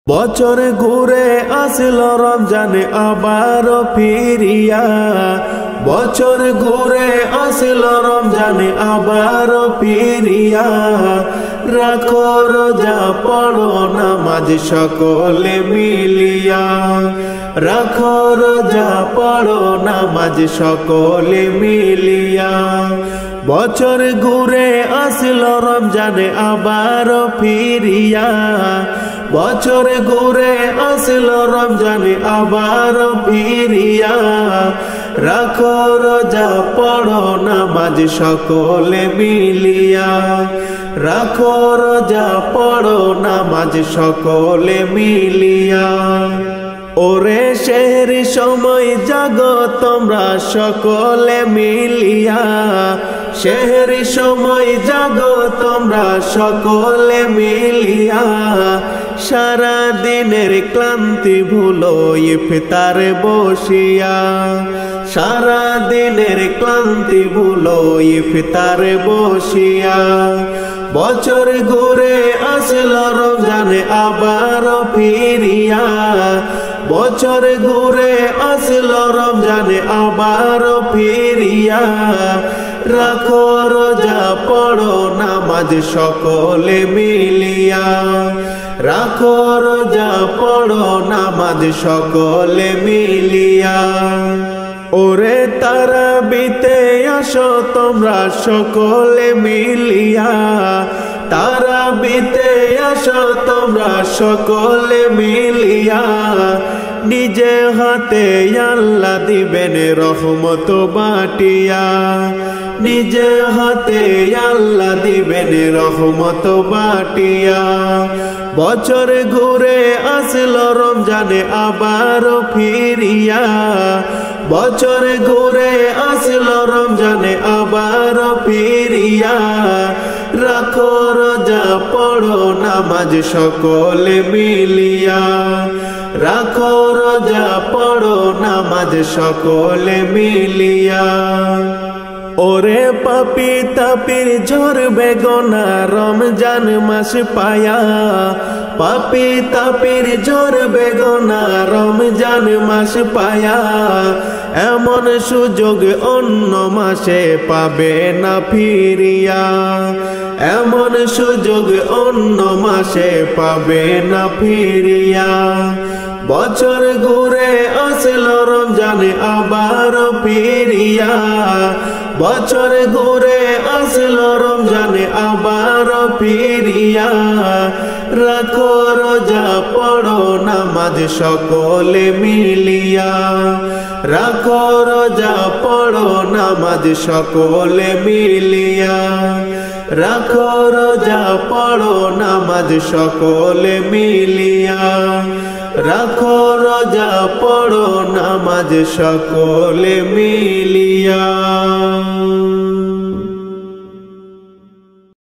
বছর ঘুরে আসলো রমজানে আবার ফিরিয়া, বছর ঘুরে আসলো রমজানে আবার ফিরিয়া। রাখো রোজা পড়ো নামাজ সকলে মিলিয়া, রাখো রোজা পড়ো নামাজ সকলে মিলিয়া। বছর ঘুরে আসলো রমজানে আবার ফিরিয়া, বছর ঘুরে আসলো রমজানে আবার ফিরিয়া। রাখো রোজা পড়ো নামাজ সকলে মিলিয়া, রাখো রোজা পড়ো নামাজ সকলে মিলিয়া। ওরে শেহর সময় জাগো তোমরা সকলে মিলিয়া, শেহর সময় জাগো তোমরা সকলে মিলিয়া। সারা দিনের ক্লান্তি ভুলো ইফতারে বসিয়া, সারা দিনের ক্লান্তি ভুলো ইফতারে বসিয়া। বছর ঘুরে আসলো রমজানে আবার ফিরিয়া, বছর ঘুরে আসলো রমজানে আবার ফিরিয়া। রাখো রোজা পড়ো নামাজ সকলে মিলিয়া, রাখো রোজা পড়ো নামাজ সকলে মিলিয়া। ওরে তারাবিতে আসো তোমরা সকলে মিলিয়া, তারাবিতে আসো তোমরা সকলে মিলিয়া। নিজে হাতে আল্লাহ দিবেন রহমত বাটিয়া, নিজে হাতে আল্লাহ দিবেন রহমত বাটিয়া। বছর ঘুরে আসলো রমজানে আবার ফিরিয়া, বছর ঘুরে আসলো রমজানে আবার ফিরিয়া। রাখো রোজা পড়ো নামাজ সকলে মিলিয়া, রাখো রোজা পড়ো নামাজ সকলে মিলিয়া। ওরে পাপি তাপির ঝরবে গোনা রমজান মাস পায়া, পাপি তাপির ঝরবে গোনা রমজান মাস পায়া। এমন সুযোগ অন্য মাসে পাবে না ফিরিয়া, এমন সুযোগ অন্য মাসে পাবে না ফিরিয়া। বছর ঘুরে আসলো রমজানে আবার ফিরিয়া, বছর ঘুরে আসলো রমজানে আবার ফিরিয়া। রাখো রোজা পড়ো নামাজ সকলে মিলিয়া, রাখো রোজা পড়ো নামাজ সকলে মিলিয়া। রাখো রোজা পড়ো নামাজ সকলে মিলিয়া, রাখো রোজা পড়ো নামাজ সকলে মিলিয়া।